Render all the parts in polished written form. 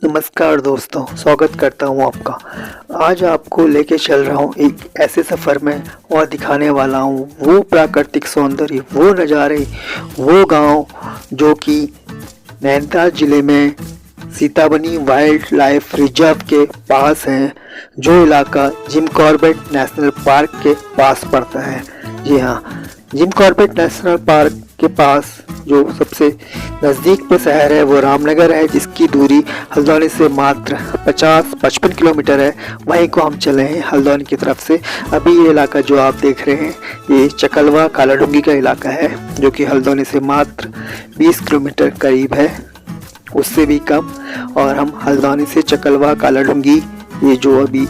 नमस्कार दोस्तों, स्वागत करता हूं आपका। आज आपको लेके चल रहा हूं एक ऐसे सफ़र में और दिखाने वाला हूं वो प्राकृतिक सौंदर्य, वो नज़ारे, वो गांव जो कि नैनीताल ज़िले में सीताबनी वाइल्ड लाइफ रिजर्व के पास है, जो इलाका जिम कॉर्बेट नेशनल पार्क के पास पड़ता है। जी हाँ, जिम कॉर्बेट नेशनल पार्क के पास जो सबसे नज़दीक पे शहर है वो रामनगर है, जिसकी दूरी हल्द्वानी से मात्र 50-55 किलोमीटर है। वहीं को हम चले हैं हल्द्वानी की तरफ से। अभी ये इलाका जो आप देख रहे हैं ये चकलवा कालाडूंगी का इलाका है, जो कि हल्द्वानी से मात्र 20 किलोमीटर करीब है, उससे भी कम। और हम हल्द्वानी से चकलवा कालाडूंगी, ये जो अभी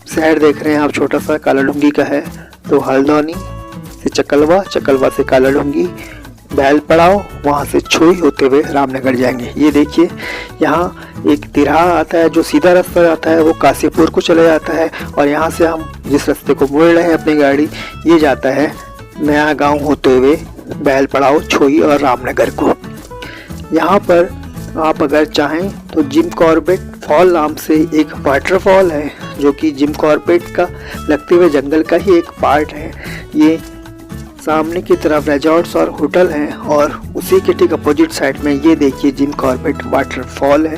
शहर देख रहे हैं आप छोटा सा कालाडूंगी का है, तो हल्द्वानी से चकलवा, चकलवा से कालाडूंगी, बैल पड़ाव, वहाँ से छोई होते हुए रामनगर जाएंगे। ये देखिए यहाँ एक तिरहा आता है, जो सीधा रास्ता जाता है वो काशीपुर को चले जाता है, और यहाँ से हम जिस रास्ते को मोड़ रहे हैं अपनी गाड़ी, ये जाता है नया गांव होते हुए बैल पड़ाव, छोई और रामनगर को। यहाँ पर आप अगर चाहें तो जिम कॉर्बेट फॉल नाम से एक वाटरफॉल है, जो कि जिम कॉर्बेट का लगते हुए जंगल का ही एक पार्ट है। ये सामने की तरफ रिजॉर्ट्स और होटल हैं, और उसी के ठीक अपोजिट साइड में ये देखिए जिम कॉर्बेट वाटरफॉल है।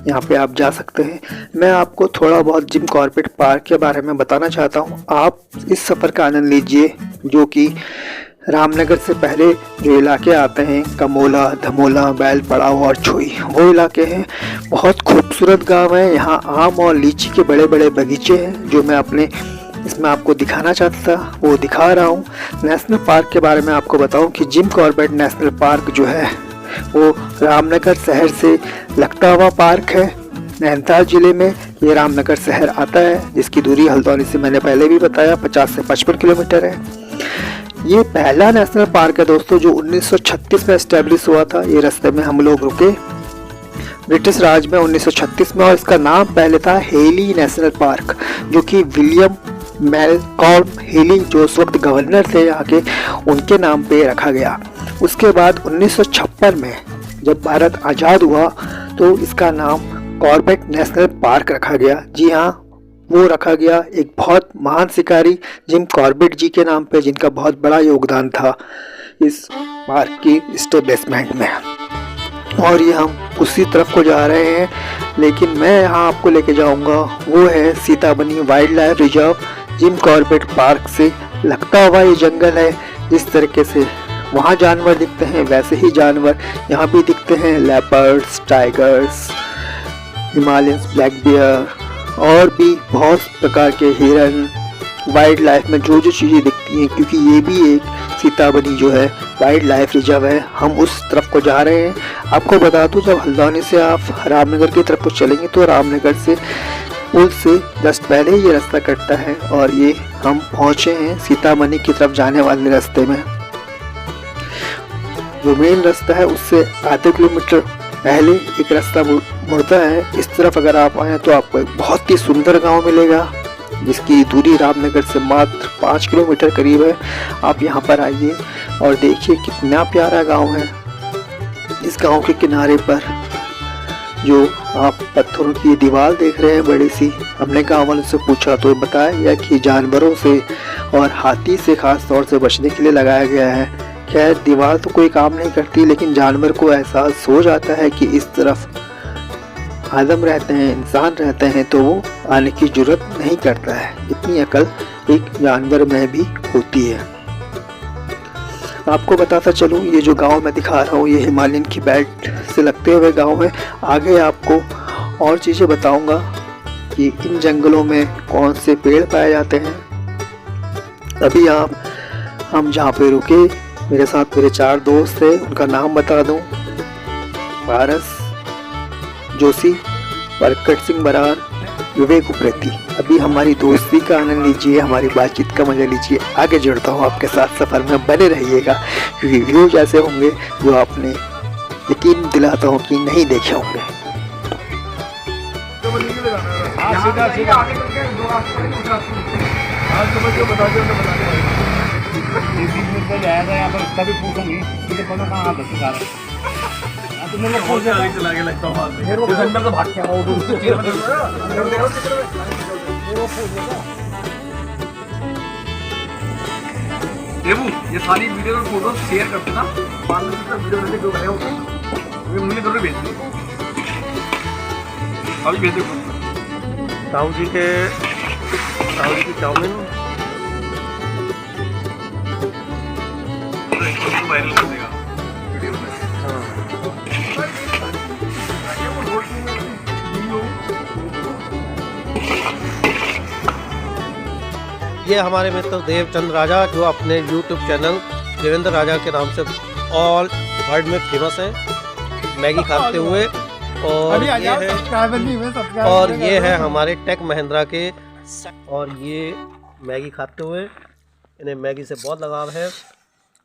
यहाँ पे आप जा सकते हैं। मैं आपको थोड़ा बहुत जिम कॉर्बेट पार्क के बारे में बताना चाहता हूँ। आप इस सफ़र का आनंद लीजिए, जो कि रामनगर से पहले जो इलाके आते हैं कमोला, धमोला, बैल पड़ाव और छोई, वो इलाके हैं। बहुत खूबसूरत गाँव है। यहाँ आम और लीची के बड़े बड़े बगीचे हैं, जो मैं अपने इसमें आपको दिखाना चाहता था, वो दिखा रहा हूँ। नेशनल पार्क के बारे में आपको बताऊं कि जिम कॉर्बेट नेशनल पार्क जो है वो रामनगर शहर से लगता हुआ पार्क है। नैनीताल ज़िले में ये रामनगर शहर आता है, जिसकी दूरी हल्द्वानी से मैंने पहले भी बताया 50 से 55 किलोमीटर है। ये पहला नेशनल पार्क है दोस्तों, जो 1936 में एस्टेब्लिश हुआ था। ये रास्ते में हम लोग रुके ब्रिटिश राज में 1936 में, और इसका नाम पहले था हेली नेशनल पार्क, जो कि विलियम मेलकॉल्म हेली, जो उस वक्त गवर्नर थे यहाँ के, उनके नाम पे रखा गया। उसके बाद 1956 में जब भारत आज़ाद हुआ तो इसका नाम कॉर्बेट नेशनल पार्क रखा गया। जी हाँ, वो रखा गया एक बहुत महान शिकारी जिम कॉर्बेट जी के नाम पे, जिनका बहुत बड़ा योगदान था इस पार्क की इस्टेब्लिशमेंट में। और ये हम उसी तरफ को जा रहे हैं, लेकिन मैं यहाँ आपको लेके जाऊँगा वो है Sitabani wild life reserve. Jim Corbett park से लगता हुआ ये जंगल है। जिस तरीके से वहाँ जानवर दिखते हैं, वैसे ही जानवर यहाँ भी दिखते हैं। Leopards, tigers, Himalayan black bear और भी बहुत प्रकार के हिरन। वाइल्ड लाइफ में जो जो चीज़ें दिखती हैं, क्योंकि ये भी एक सीताबनी जो है वाइल्ड लाइफ रिजर्व है, हम उस तरफ को जा रहे हैं। आपको बता दूं, जब हल्द्वानी से आप रामनगर की तरफ को चलेंगे तो रामनगर से पुल से जस्ट पहले ये रास्ता कटता है, और ये हम पहुँचे हैं सीताबनी की तरफ जाने वाले रास्ते में। जो मेन रास्ता है उससे आधे किलोमीटर पहले एक रास्ता मुड़ता है। इस तरफ अगर आप आएँ तो आपको एक बहुत ही सुंदर गाँव मिलेगा, जिसकी दूरी रामनगर से मात्र 5 किलोमीटर करीब है। आप यहाँ पर आइए और देखिए कितना प्यारा गांव है। इस गांव के किनारे पर जो आप पत्थरों की दीवार देख रहे हैं बड़ी सी, हमने गाँव वालों से पूछा तो बताया गया कि जानवरों से और हाथी से खास तौर से बचने के लिए लगाया गया है। खैर दीवार तो कोई काम नहीं करती, लेकिन जानवर को एहसास हो जाता है कि इस तरफ आदम रहते हैं, इंसान रहते हैं, तो वो आने की जुर्रत नहीं करता है। इतनी अकल एक जानवर में भी होती है। आपको बताता चलूँ, ये जो गांव मैं दिखा रहा हूँ ये हिमालयन की बेल्ट से लगते हुए गांव है। आगे आपको और चीज़ें बताऊंगा कि इन जंगलों में कौन से पेड़ पाए जाते हैं। अभी हम जहाँ पे रुके, मेरे साथ मेरे 4 दोस्त थे, उनका नाम बता दूँ, पारस, जोशी, प्रकट सिंह बरार, विवेक उप्रेती। अभी हमारी दोस्ती का आनंद लीजिए, हमारी बातचीत का मजा लीजिए। आगे जुड़ता हूँ आपके साथ, सफ़र में बने रहिएगा, क्योंकि व्यूज ऐसे होंगे जो आपने यकीन दिलाता हूँ कि नहीं देखे होंगे। आगे चला गया लगता हूँ अंदर तो भाग गया ये सारी वीडियो और फोटो शेयर करते ना बाद में वीडियो में जो गए होते मुझे जरूर भेज दो अभी भेज दो ताऊ जी की चाउमीन वायरल कर देगा वीडियो में। ये हमारे मित्र देवचंद राजा जो अपने YouTube चैनल देवेंद्र राजा के नाम से ऑल वर्ल्ड में फेमस है मैगी खाते हुए। और ये है हमारे टेक महिंद्रा के और ये मैगी खाते हुए इन्हें मैगी से बहुत लगाव है।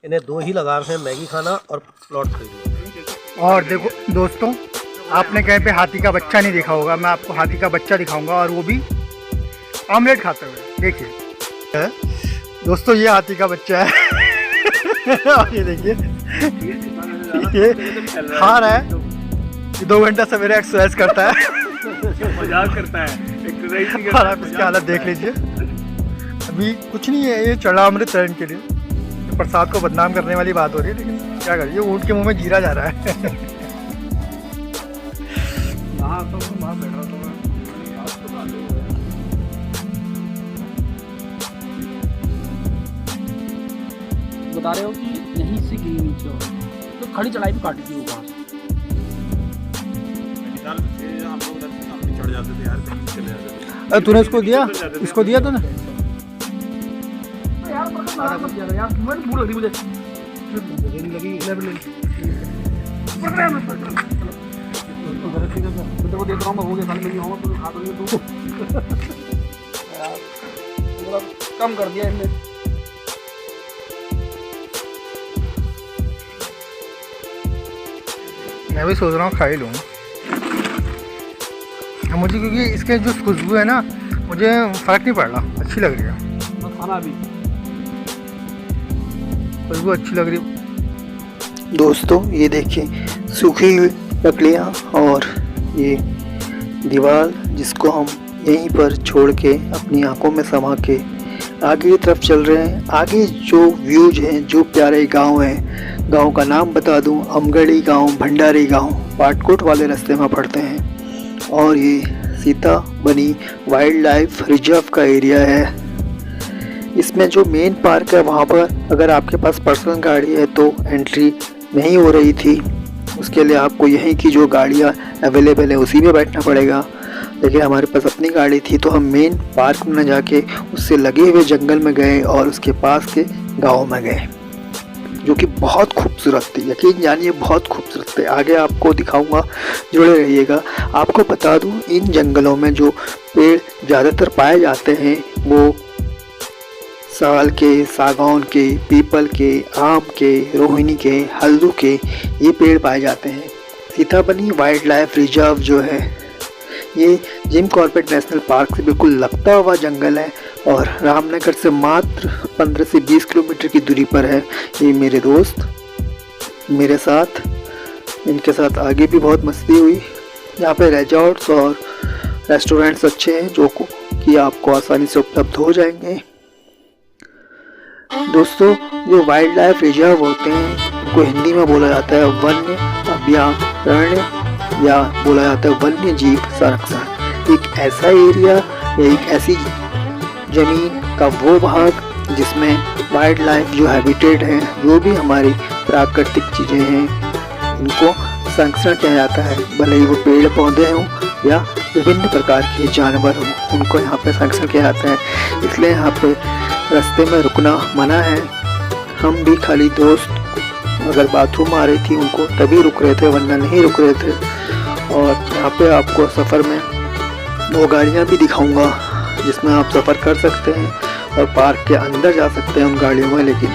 इन्हें दो ही लगाव है, मैगी खाना और प्लॉट खरीदना। और देखो दोस्तों, आपने कहीं पे हाथी का बच्चा नहीं देखा होगा, मैं आपको हाथी का बच्चा दिखाऊंगा और वो भी ऑमलेट खाते हुए। देखिए दोस्तों, ये हाथी का बच्चा है और ये देखिए ये खा रहा है। 2 घंटा से मेरा एक्सरसाइज करता है मजाक करता है और आप इसकी हालत देख लीजिए। अभी कुछ नहीं है, ये चढ़ा अमृत तरण के लिए। प्रसाद को बदनाम करने वाली बात हो रही है, लेकिन क्या करिए, ऊँट के मुंह में जीरा जा रहा है। बता रहे हो कि यहीं से गिरी नीचे हो तो खड़ी चढ़ाई भी काटी थी वो घास। चढ़ जाते थे यार, कहीं चले जाते थे। तूने इसको दिया, इसको दिया तूने? यार मैं भूल रही मुझे लगी तो देख रहा हूँ हो गया साल में नहीं तो खा दोगे तू कम कर दिया इनने। मैं भी सोच रहा हूँ खा ही लूँ मुझे, क्योंकि इसके जो खुशबू है ना, मुझे फ़र्क नहीं पड़ रहा, अच्छी लग रही है खाना भी, खुशबू अच्छी लग रही है। दोस्तों ये देखिए सूखी हुई लकड़ियाँ और ये दीवार जिसको हम यहीं पर छोड़ के अपनी आंखों में समा के आगे की तरफ चल रहे हैं। आगे जो व्यूज हैं, जो प्यारे गांव हैं, गांव का नाम बता दूं, अमगढ़ी गांव, भंडारी गांव पाटकोट वाले रास्ते में पड़ते हैं। और ये सीता बनी वाइल्ड लाइफ रिजर्व का एरिया है। इसमें जो मेन पार्क है वहाँ पर अगर आपके पास पर्सनल गाड़ी है तो एंट्री नहीं हो रही थी, उसके लिए आपको यहीं की जो गाड़ियाँ अवेलेबल है उसी में बैठना पड़ेगा। लेकिन हमारे पास अपनी गाड़ी थी तो हम मेन पार्क में न जाके उससे लगे हुए जंगल में गए और उसके पास के गांव में गए, जो कि बहुत खूबसूरत थी। यकीन जानिए बहुत खूबसूरत थे। आगे आपको दिखाऊंगा, जुड़े रहिएगा। आपको बता दूं, इन जंगलों में जो पेड़ ज़्यादातर पाए जाते हैं वो साल के, सागौन के, पीपल के, आम के, रोहिणी के, हल्दू के, ये पेड़ पाए जाते हैं। सीताबनी वाइल्ड लाइफ रिजर्व जो है ये जिम कॉर्बेट नेशनल पार्क से बिल्कुल लगता हुआ जंगल है और रामनगर से मात्र 15 से 20 किलोमीटर की दूरी पर है। ये मेरे दोस्त मेरे साथ, इनके साथ आगे भी बहुत मस्ती हुई। यहाँ पे रिजॉर्ट्स और रेस्टोरेंट्स अच्छे हैं जो कि आपको आसानी से उपलब्ध हो जाएंगे। दोस्तों जो वाइल्ड लाइफ रिजर्व होते हैं उनको हिंदी में बोला जाता है वन्य अभयारण्य या बोला जाता है वन्य जीव संरक्षण। एक ऐसा एरिया या एक ऐसी जमीन का वो भाग जिसमें वाइल्ड लाइफ जो हैबिटेट है, जो भी हमारी प्राकृतिक चीज़ें हैं, इनको संरक्षण किया जाता है। भले ही वो पेड़ पौधे हों या विभिन्न प्रकार के जानवर हों, उनको यहाँ पे संरक्षण किया जाता है। इसलिए यहाँ पे रास्ते में रुकना मना है। हम भी खाली दोस्त अगर बाथरूम आ रही थी उनको तभी रुक रहे थे, वरना नहीं रुक रहे थे। और यहाँ पे आपको सफ़र में 2 गाड़ियाँ भी दिखाऊंगा जिसमें आप सफ़र कर सकते हैं और पार्क के अंदर जा सकते हैं उन गाड़ियों में। लेकिन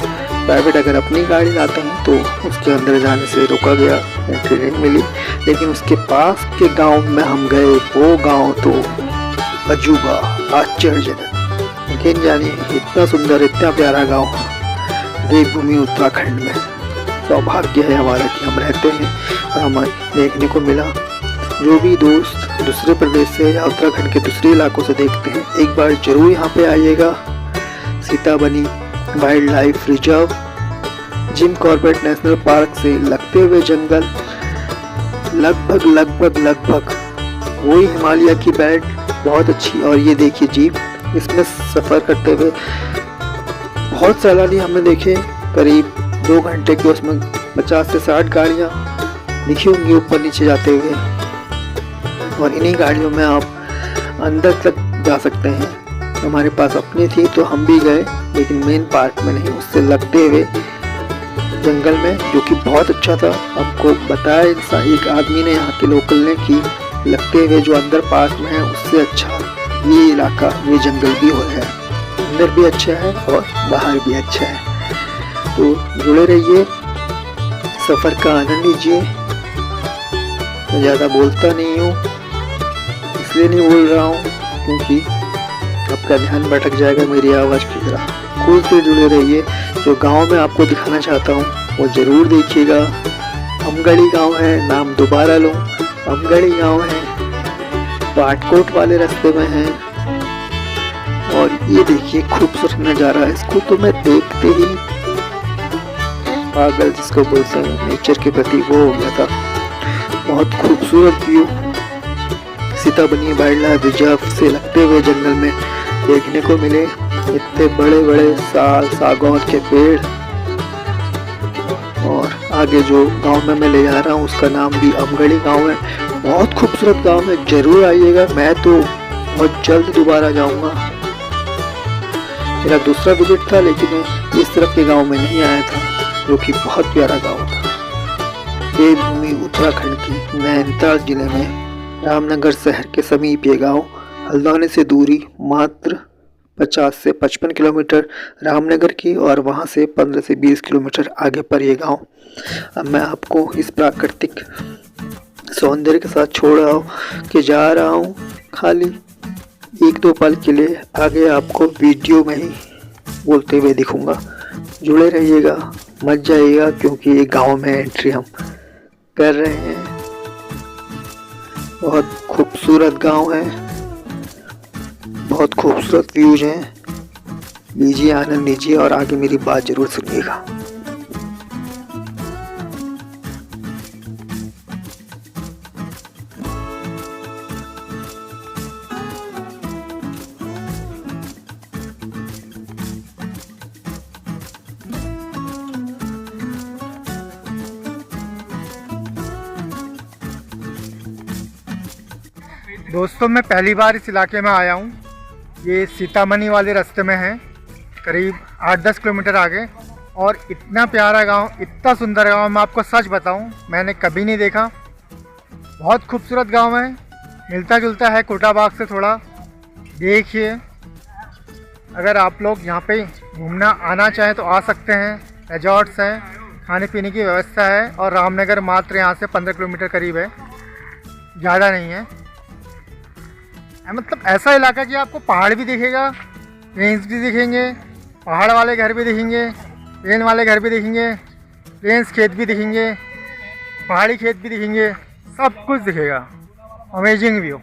प्राइवेट अगर अपनी गाड़ी लाते हैं तो उसके अंदर जाने से रोका गया, एंट्री नहीं मिली। लेकिन उसके पास के गांव में हम गए, वो गांव तो अजूबा, आश्चर्यजनक। लेकिन जानिए इतना सुंदर, इतना प्यारा गांव देवभूमि उत्तराखंड में। सौभाग्य है हमारा कि हम रहते हैं और हमें देखने को मिला। जो भी दोस्त दूसरे प्रदेश से या उत्तराखंड के दूसरे इलाकों से देखते हैं, एक बार जरूर यहाँ पे आइएगा। Sitabani wild life reserve, Jim Corbett national park से लगते हुए जंगल, लगभग वही हिमालय की बेल्ट बहुत अच्छी। और ये देखिए जीप, इसमें सफ़र करते हुए बहुत सैलानी हमने देखे, करीब 2 घंटे की उसमें 50 से 60 गाड़ियाँ दिखी होंगी ऊपर नीचे जाते हुए। और इन्हीं गाड़ियों में आप अंदर तक जा सकते हैं। हमारे पास अपनी थी तो हम भी गए, लेकिन मेन पार्क में नहीं, उससे लगते हुए जंगल में, जो कि बहुत अच्छा था। आपको बताया एक आदमी ने, यहाँ के लोकल ने, कि लगते हुए जो अंदर पार्क में है उससे अच्छा ये इलाका, ये जंगल भी है। अंदर भी अच्छा है और बाहर भी अच्छा है। तो जुड़े रहिए, सफ़र का आनंद लीजिए। मैं ज़्यादा बोलता नहीं हूँ, इसलिए नहीं बोल रहा हूँ क्योंकि आपका ध्यान भटक जाएगा मेरी आवाज़ की तरह। खुद से जुड़े रहिए। जो गांव में आपको दिखाना चाहता हूँ वो ज़रूर देखिएगा। अमगढ़ी गांव है, नाम दोबारा लूँ, अमगढ़ी गांव है, पाटकोट वाले रास्ते में है। और ये देखिए खूबसूरत नज़ारा है, इसको तो मैं देखते ही पागल जिसको बोलते हैं नेचर के प्रति वो हो गया था। बहुत खूबसूरत view Sitabani wild life reserve से लगते हुए जंगल में देखने को मिले। इतने बड़े बड़े सागौन के पेड़। और आगे जो गांव में मैं ले जा रहा हूँ उसका नाम भी अमगढ़ी गांव है। बहुत खूबसूरत गांव है, जरूर आइएगा। मैं तो बहुत जल्द दोबारा जाऊंगा। मेरा दूसरा विजिट था, लेकिन मैं इस तरफ के गांव में नहीं आया था, जो कि बहुत प्यारा गांव था। देवभूमि उत्तराखंड की नैनीताल जिले में रामनगर शहर के समीप ये गाँव, हल्द्वानी से दूरी मात्र 50 से 55 किलोमीटर रामनगर की, और वहाँ से 15 से 20 किलोमीटर आगे पर ये गांव। अब मैं आपको इस प्राकृतिक सौंदर्य के साथ छोड़ रहा हूँ कि जा रहा हूँ खाली 1-2 पल के लिए। आगे आपको वीडियो में ही बोलते हुए दिखूँगा। जुड़े रहिएगा, मत जाइएगा, क्योंकि ये गांव में एंट्री हम कर रहे हैं। बहुत खूबसूरत गांव है, बहुत खूबसूरत व्यूज हैं। लीजिए, आनंद लीजिए और आगे मेरी बात जरूर सुनिएगा। दोस्तों, मैं पहली बार इस इलाके में आया हूँ। ये सीतामनी वाले रास्ते में है, करीब 8-10 किलोमीटर आगे। और इतना प्यारा गांव, इतना सुंदर गांव, मैं आपको सच बताऊं मैंने कभी नहीं देखा। बहुत खूबसूरत गांव है, मिलता जुलता है कोटाबाग से थोड़ा। देखिए, अगर आप लोग यहाँ पे घूमना आना चाहें तो आ सकते हैं। रिजॉर्ट्स हैं, खाने पीने की व्यवस्था है। और रामनगर मात्र यहाँ से 15 किलोमीटर करीब है, ज़्यादा नहीं है। मतलब ऐसा इलाका कि आपको पहाड़ भी दिखेगा, प्लेन्स भी दिखेंगे, पहाड़ वाले घर भी दिखेंगे, प्लेन वाले घर भी दिखेंगे, प्लेन्स खेत भी दिखेंगे, पहाड़ी खेत भी दिखेंगे, सब कुछ दिखेगा। Amazing view.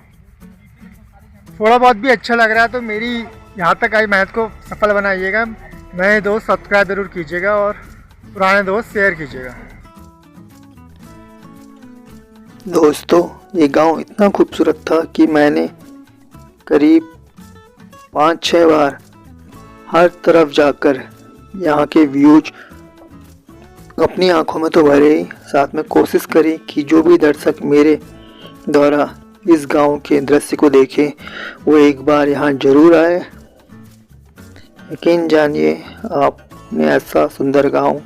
थोड़ा बहुत भी अच्छा लग रहा है तो मेरी यहाँ तक आई मेहनत को सफल बनाइएगा। नए दोस्त सब्सक्राइब ज़रूर कीजिएगा और पुराने दोस्त शेयर कीजिएगा। दोस्तों, ये गांव इतना खूबसूरत था कि मैंने करीब 5-6 बार हर तरफ जाकर यहाँ के व्यूज अपनी आंखों में तो भरे ही, साथ में कोशिश करी कि जो भी दर्शक मेरे द्वारा इस गांव के दृश्य को देखे वो एक बार यहाँ जरूर आए। यकीन जानिए, आपने ऐसा सुंदर गांव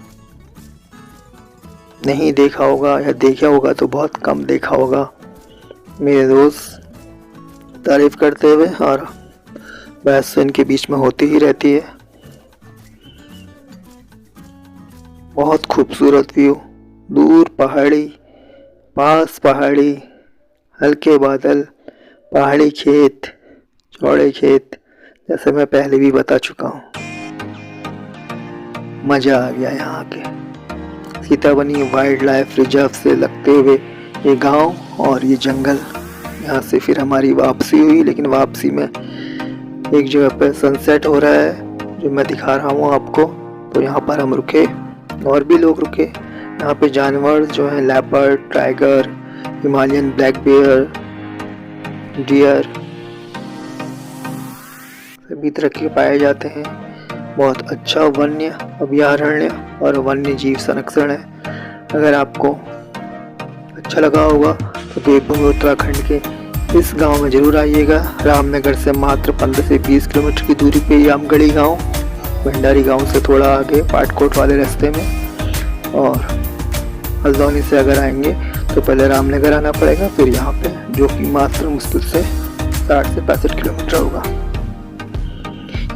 नहीं देखा होगा, या देखा होगा तो बहुत कम देखा होगा। मेरे दोस्त तारीफ करते हुए, और बहस इनके बीच में होती ही रहती है। बहुत खूबसूरत व्यू, दूर पहाड़ी, पास पहाड़ी, हल्के बादल, पहाड़ी खेत, चौड़े खेत, जैसे मैं पहले भी बता चुका हूँ। मज़ा आ गया यहाँ आके। सीताबनी वाइल्ड लाइफ रिजर्व से लगते हुए ये गांव और ये जंगल। यहाँ से फिर हमारी वापसी हुई, लेकिन वापसी में एक जगह पर सनसेट हो रहा है जो मैं दिखा रहा हूँ आपको। तो यहाँ पर हम रुके और भी लोग रुके। यहाँ पे जानवर जो हैं leopard, tiger, Himalayan black bear, deer सभी तरह के पाए जाते हैं। बहुत अच्छा वन्य अभयारण्य और वन्य जीव संरक्षण है। अगर आपको अच्छा लगा होगा तो देवभूमि उत्तराखंड के इस गांव में ज़रूर आइएगा। रामनगर से मात्र 15 से 20 किलोमीटर की दूरी पे यामगढ़ी गांव, भंडारी गांव से थोड़ा आगे पाटकोट वाले रास्ते में। और हल्द्वानी से अगर आएंगे तो पहले रामनगर आना पड़ेगा, फिर यहाँ पे, जो कि मात्र मुश्किल से 60 से 65 किलोमीटर होगा।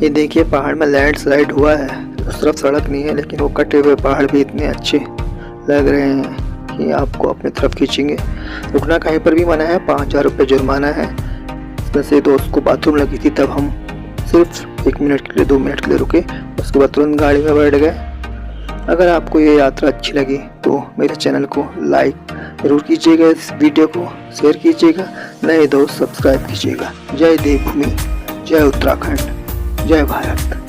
ये देखिए पहाड़ में लैंडस्लाइड हुआ है, उस तरफ सड़क नहीं है, लेकिन वो कटे हुए पहाड़ भी इतने अच्छे लग रहे हैं कि आपको अपनी तरफ खींचेंगे। रुकना कहीं पर भी मना है, 5000 रुपये जुर्माना है। इसमें से दोस्त को बाथरूम लगी थी, तब हम सिर्फ 1 मिनट के लिए 2 मिनट के लिए रुके, उसके बाद तुरंत गाड़ी में बैठ गए। अगर आपको ये यात्रा अच्छी लगी तो मेरे चैनल को लाइक ज़रूर कीजिएगा, इस वीडियो को शेयर कीजिएगा, नए दोस्त सब्सक्राइब कीजिएगा। जय देवभूमि, जय उत्तराखंड, जय भारत।